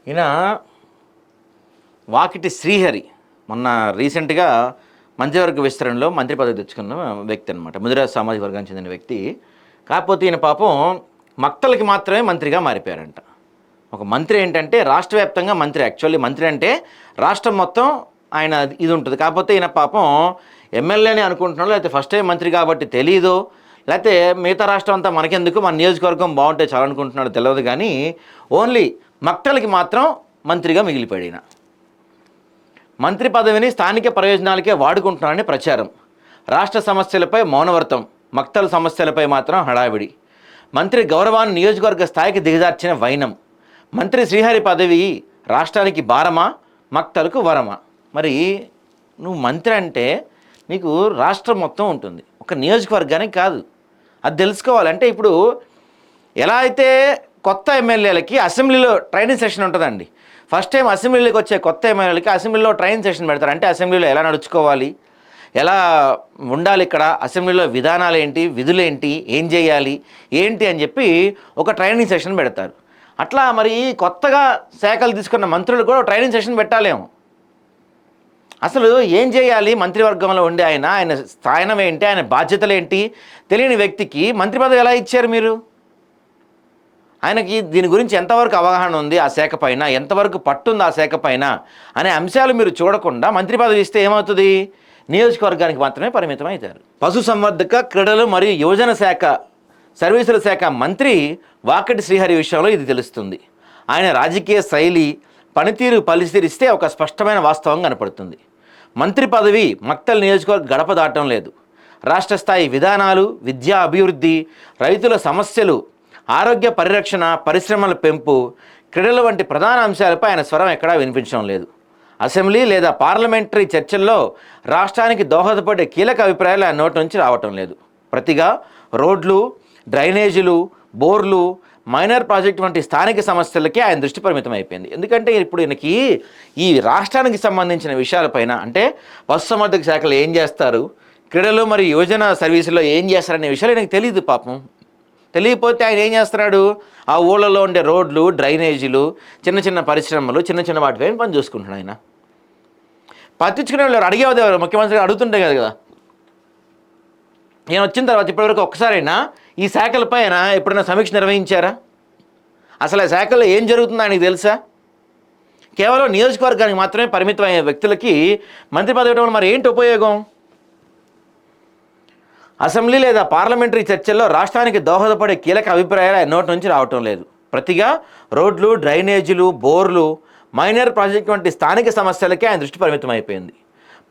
ఈయన వాకిటి శ్రీహరి మొన్న రీసెంట్గా మంత్రివర్గ విస్తరణలో మంత్రి పదవి తెచ్చుకున్న వ్యక్తి అనమాట. ముదిరాజ్ సామాజిక వర్గానికి చెందిన వ్యక్తి. కాకపోతే ఈయన పాపం మక్తలకి మాత్రమే మంత్రిగా మారిపోయారంట. ఒక మంత్రి ఏంటంటే రాష్ట్ర వ్యాప్తంగా మంత్రి, యాక్చువల్లీ మంత్రి అంటే రాష్ట్రం మొత్తం ఆయన ఇది ఉంటుంది. కాకపోతే ఈయన పాపం ఎమ్మెల్యేని అనుకుంటున్నాడు, లేకపోతే ఫస్ట్ టైం మంత్రి కాబట్టి తెలీదు, లేకపోతే మిగతా రాష్ట్రం అంతా మనకెందుకు, మన నియోజకవర్గం బాగుంటే చాలా అనుకుంటున్నాడు తెలియదు. కానీ ఓన్లీ మక్తలకి మాత్రం మంత్రిగా మిగిలిపోయాడు ఈయన. మంత్రి పదవిని స్థానిక ప్రయోజనాలకే వాడుకుంటున్నారని ప్రచారం. రాష్ట్ర సమస్యలపై మౌనవర్తం, మక్తల సమస్యలపై మాత్రం హడావిడి. మంత్రి గౌరవాన్ని నియోజకవర్గ స్థాయికి దిగజార్చిన వైనం. మంత్రి శ్రీహరి పదవి రాష్ట్రానికి భారమా, మక్తలకు వరమా? మరి నువ్వు మంత్రి అంటే నీకు రాష్ట్రం మొత్తం ఉంటుంది, ఒక నియోజకవర్గానికి కాదు. అది తెలుసుకోవాలంటే ఇప్పుడు ఎలా అయితే కొత్త ఎమ్మెల్యేలకి అసెంబ్లీలో ట్రైనింగ్ సెషన్ ఉంటుందండి. ఫస్ట్ టైం అసెంబ్లీలోకి వచ్చే కొత్త ఎమ్మెల్యేలకి అసెంబ్లీలో ట్రైనింగ్ సెషన్ పెడతారు. అంటే అసెంబ్లీలో ఎలా నడుచుకోవాలి, ఎలా ఉండాలి, ఇక్కడ అసెంబ్లీలో విధానాలు ఏంటి, విధులేంటి, ఏం చేయాలి ఏంటి అని చెప్పి ఒక ట్రైనింగ్ సెషన్ పెడతారు. అట్లా మరి కొత్తగా శాఖలు తీసుకున్న మంత్రులు కూడా ట్రైనింగ్ సెషన్ పెట్టాలేమో. అసలు ఏం చేయాలి మంత్రివర్గంలో ఉండి ఆయన స్థానం ఏంటి, ఆయన బాధ్యతలు ఏంటి తెలియని వ్యక్తికి మంత్రి పదవి ఎలా ఇచ్చారు మీరు? ఆయనకి దీని గురించి ఎంతవరకు అవగాహన ఉంది, ఆ శాఖ పైన ఎంతవరకు పట్టుంది ఆ శాఖ పైన అనే అంశాలు మీరు చూడకుండా మంత్రి పదవి ఇస్తే ఏమవుతుంది? నియోజకవర్గానికి మాత్రమే పరిమితం అవుతారు. పశుసంవర్ధక, క్రీడలు మరియు యువజన శాఖ, సర్వీసుల శాఖ మంత్రి వాకటి శ్రీహరి విషయంలో ఇది తెలుస్తుంది. ఆయన రాజకీయ శైలి, పనితీరు పరిశీలిస్తే ఒక స్పష్టమైన వాస్తవం కనపడుతుంది. మంత్రి పదవి మక్తల్ నియోజకవర్గ గడప దాటం లేదు. రాష్ట్ర స్థాయి విధానాలు, విద్యా అభివృద్ధి, రైతుల సమస్యలు, ఆరోగ్య పరిరక్షణ, పరిశ్రమల పెంపు, క్రీడల వంటి ప్రధాన అంశాలపై ఆయన స్వరం ఎక్కడా వినిపించడం లేదు. అసెంబ్లీ లేదా పార్లమెంటరీ చర్చల్లో రాష్ట్రానికి దోహదపడే కీలక అభిప్రాయాలు ఆయన నోటి నుంచి రావటం లేదు. ప్రతిగా రోడ్లు, డ్రైనేజీలు, బోర్లు, మైనర్ ప్రాజెక్ట్ వంటి స్థానిక సమస్యలకే ఆయన దృష్టి పరిమితం అయిపోయింది. ఎందుకంటే ఇప్పుడు ఈయనకి ఈ రాష్ట్రానికి సంబంధించిన విషయాలపైన, అంటే పశుసంవర్ధక శాఖలో ఏం చేస్తారు, క్రీడలు మరియు యువజన సర్వీసులో ఏం చేస్తారనే విషయాలు ఆయనకు తెలియదు పాపం. తెలియకపోతే ఆయన ఏం చేస్తున్నాడు? ఆ ఊళ్ళలో ఉండే రోడ్లు, డ్రైనేజీలు, చిన్న చిన్న పరిశ్రమలు, చిన్న చిన్న వాటిపై పని చూసుకుంటున్నాడు ఆయన. పట్టించుకునే వాళ్ళు అడిగేవారు ఎవరు? ముఖ్యమంత్రి అడుగుతుంటే కదా. ఈయన వచ్చిన తర్వాత ఇప్పటివరకు ఒక్కసారైనా ఈ శాఖలపై ఆయన ఎప్పుడైనా సమీక్ష నిర్వహించారా? అసలు ఆ శాఖలో ఏం జరుగుతుందో ఆయనకు తెలుసా? కేవలం నియోజకవర్గానికి మాత్రమే పరిమితమయ్యే వ్యక్తులకి మంత్రి పదవి ఇవ్వడం మరి ఏంటి ఉపయోగం? అసెంబ్లీ లేదా పార్లమెంటరీ చర్చల్లో రాష్ట్రానికి దోహదపడే కీలక అభిప్రాయాలు ఆయన నోటి నుంచి రావటం లేదు. ప్రతిగా రోడ్లు, డ్రైనేజీలు, బోర్లు, మైనర్ ప్రాజెక్ట్ వంటి స్థానిక సమస్యలకే ఆయన దృష్టి పరిమితం అయిపోయింది.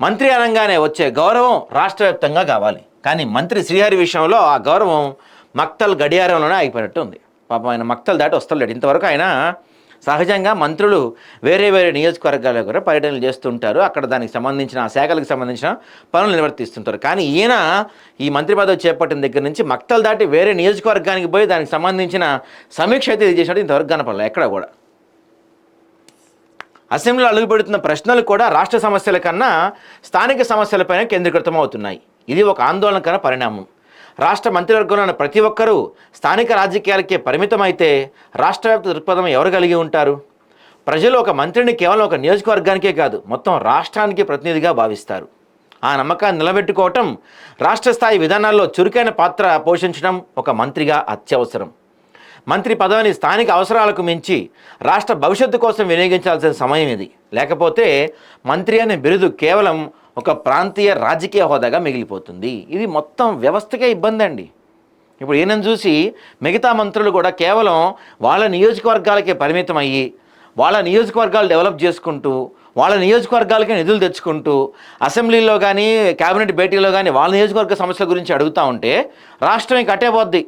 మంత్రి అనగానే వచ్చే గౌరవం రాష్ట్ర వ్యాప్తంగా కావాలి, కానీ మంత్రి శ్రీహరి విషయంలో ఆ గౌరవం మక్తల్ గడియారంలోనే ఆగిపోయినట్టు ఉంది. పాపం ఆయన మక్తల్ దాటి వస్తలేడు. ఇంతవరకు ఆయన సహజంగా మంత్రులు వేరే వేరే నియోజకవర్గాల్లో కూడా పర్యటనలు చేస్తుంటారు, అక్కడ దానికి సంబంధించిన ఆ శాఖలకు సంబంధించిన పనులు నిర్వర్తిస్తుంటారు. కానీ ఈయన ఈ మంత్రి పదవి చేపట్టిన దగ్గర నుంచి మక్తల్ దాటి వేరే నియోజకవర్గానికి పోయి దానికి సంబంధించిన సమీక్ష అయితే ఇది చేసినట్టు ఇంతవరకు కనపడలేదు ఎక్కడ కూడా. అసెంబ్లీలో అడుగుపెడుతున్న ప్రశ్నలు కూడా రాష్ట్ర సమస్యల కన్నా స్థానిక సమస్యలపైన కేంద్రీకృతం అవుతున్నాయి. ఇది ఒక ఆందోళనకర పరిణామం. రాష్ట్ర మంత్రివర్గంలో ఉన్న ప్రతి ఒక్కరూ స్థానిక రాజకీయాలకే పరిమితమైతే రాష్ట్ర వ్యాప్త దృక్పథం ఎవరు కలిగి ఉంటారు? ప్రజలు ఒక మంత్రిని కేవలం ఒక నియోజకవర్గానికే కాదు, మొత్తం రాష్ట్రానికి ప్రతినిధిగా భావిస్తారు. ఆ నమ్మకాన్ని నిలబెట్టుకోవటం, రాష్ట్ర స్థాయి విధానాల్లో చురుకైన పాత్ర పోషించడం ఒక మంత్రిగా అత్యవసరం. మంత్రి పదవిని స్థానిక అవసరాలకు మించి రాష్ట్ర భవిష్యత్తు కోసం వినియోగించాల్సిన సమయం ఇది. లేకపోతే మంత్రి అనే బిరుదు కేవలం ఒక ప్రాంతీయ రాజకీయ హోదాగా మిగిలిపోతుంది. ఇది మొత్తం వ్యవస్థకే ఇబ్బంది అండి. ఇప్పుడు ఈయనను చూసి మిగతా మంత్రులు కూడా కేవలం వాళ్ళ నియోజకవర్గాలకే పరిమితం అయ్యి, వాళ్ళ నియోజకవర్గాలు డెవలప్ చేసుకుంటూ, వాళ్ళ నియోజకవర్గాలకే నిధులు తెచ్చుకుంటూ, అసెంబ్లీలో కానీ కేబినెట్ భేటీలో కానీ వాళ్ళ నియోజకవర్గ సమస్యల గురించి అడుగుతూ ఉంటే రాష్ట్రం ఇంక అట్టేపోద్ది.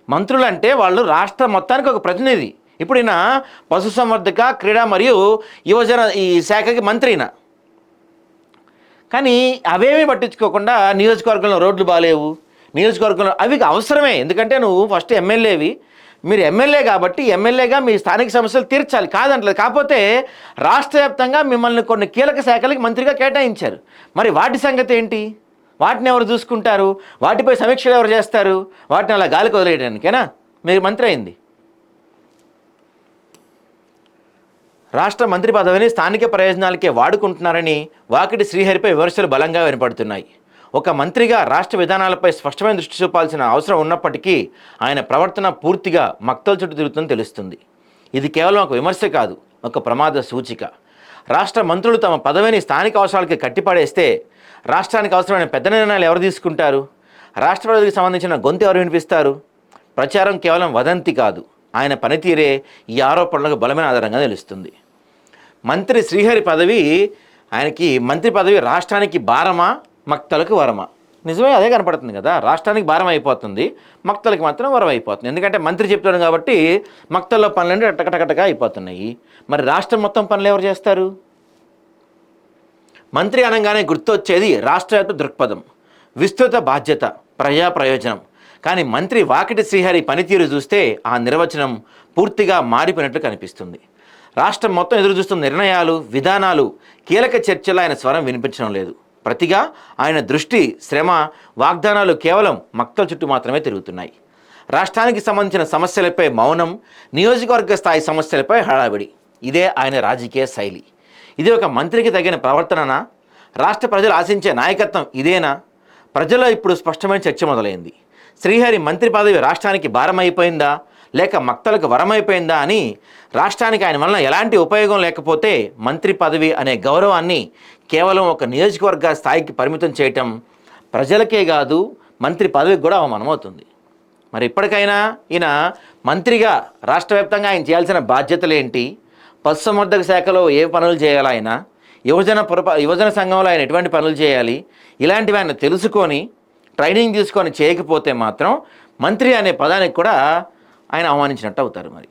మంత్రులు అంటే వాళ్ళు రాష్ట్ర మొత్తానికి ఒక ప్రతినిధి. ఇప్పుడు ఈయన పశుసంవర్ధక, క్రీడా మరియు యువజన ఈ శాఖకి మంత్రి ఈయన. కానీ అవేమీ పట్టించుకోకుండా నియోజకవర్గంలో రోడ్లు బాగాలేవు, నియోజకవర్గంలో అవి అవసరమే, ఎందుకంటే నువ్వు ఫస్ట్ ఎమ్మెల్యేవి, మీరు ఎమ్మెల్యే కాబట్టి ఎమ్మెల్యేగా మీ స్థానిక సమస్యలు తీర్చాలి, కాదంటలేదు. కాకపోతే రాష్ట్ర వ్యాప్తంగా మిమ్మల్ని కొన్ని కీలక శాఖలకి మంత్రిగా కేటాయించారు. మరి వాటి సంగతి ఏంటి? వాటిని ఎవరు చూసుకుంటారు? వాటిపై సమీక్షలు ఎవరు చేస్తారు? వాటిని అలా గాలికి వదిలేయడానికేనా మీరు మంత్రి అయింది? రాష్ట్ర మంత్రి పదవిని స్థానిక ప్రయోజనాలకే వాడుకుంటున్నారని వాకిటి శ్రీహరిపై విమర్శలు బలంగా వినపడుతున్నాయి. ఒక మంత్రిగా రాష్ట్ర విధానాలపై స్పష్టమైన దృష్టి చూపాల్సిన అవసరం ఉన్నప్పటికీ ఆయన ప్రవర్తన పూర్తిగా మక్తల చుట్టూ తిరుగుతుందని తెలుస్తుంది. ఇది కేవలం ఒక విమర్శ కాదు, ఒక ప్రమాద సూచిక. రాష్ట్ర మంత్రులు తమ పదవిని స్థానిక అవసరాలకి కట్టిపడేస్తే రాష్ట్రానికి అవసరమైన పెద్ద నిర్ణయాలు ఎవరు తీసుకుంటారు? రాష్ట్ర ప్రజలకు సంబంధించిన గొంతు ఎవరు వినిపిస్తారు? ప్రచారం కేవలం వదంతి కాదు, ఆయన పనితీరే ఈ ఆరోపణలకు బలమైన ఆధారంగా తెలుస్తుంది. మంత్రి శ్రీహరి పదవి, ఆయనకి మంత్రి పదవి రాష్ట్రానికి భారమా, మక్తలకు వరమా? నిజమే, అదే కనపడుతుంది కదా. రాష్ట్రానికి భారం అయిపోతుంది, మక్తలకి మాత్రం వరం అయిపోతుంది. ఎందుకంటే మంత్రి చెప్తాడు కాబట్టి మక్తల్లో పనులన్నీ టకటకటగా అయిపోతున్నాయి. మరి రాష్ట్రం మొత్తం పనులు ఎవరు చేస్తారు? మంత్రి అనగానే గుర్తొచ్చేది రాష్ట్రవ్యాప్త దృక్పథం, విస్తృత బాధ్యత, ప్రజా ప్రయోజనం. కానీ మంత్రి వాకిటి శ్రీహరి పనితీరు చూస్తే ఆ నిర్వచనం పూర్తిగా మారిపోయినట్లు కనిపిస్తుంది. రాష్ట్రం మొత్తం ఎదురు చూస్తున్న నిర్ణయాలు, విధానాలు, కీలక చర్చలు ఆయన స్వరం వినిపించడం లేదు. ప్రతిగా ఆయన దృష్టి, శ్రమ, వాగ్దానాలు కేవలం మక్తల చుట్టూ మాత్రమే తిరుగుతున్నాయి. రాష్ట్రానికి సంబంధించిన సమస్యలపై మౌనం, నియోజకవర్గ స్థాయి సమస్యలపై హడావిడి. ఇదే ఆయన రాజకీయ శైలి. ఇది ఒక మంత్రికి తగిన ప్రవర్తననా? రాష్ట్ర ప్రజలు ఆశించే నాయకత్వం ఇదేనా? ప్రజల్లో ఇప్పుడు స్పష్టమైన చర్చ మొదలైంది. శ్రీహరి మంత్రి పదవి రాష్ట్రానికి భారమైపోయిందా లేక మక్తలకు వరమైపోయిందా అని. రాష్ట్రానికి ఆయన వలన ఎలాంటి ఉపయోగం లేకపోతే మంత్రి పదవి అనే గౌరవాన్ని కేవలం ఒక నియోజకవర్గ స్థాయికి పరిమితం చేయటం ప్రజలకే కాదు, మంత్రి పదవికి కూడా అవమానమవుతుంది. మరి ఇప్పటికైనా ఈయన మంత్రిగా రాష్ట్ర వ్యాప్తంగా ఆయన చేయాల్సిన బాధ్యతలు ఏంటి? పశుసంవర్ధక శాఖలో ఏ పనులు చేయాలి ఆయన? యువజన సంఘంలో ఆయన ఎటువంటి పనులు చేయాలి? ఇలాంటివి ఆయన తెలుసుకొని ట్రైనింగ్ తీసుకొని చేయకపోతే మాత్రం మంత్రి అనే పదానికి కూడా ఆయన అవమానించినట్టు అవుతారు మరి.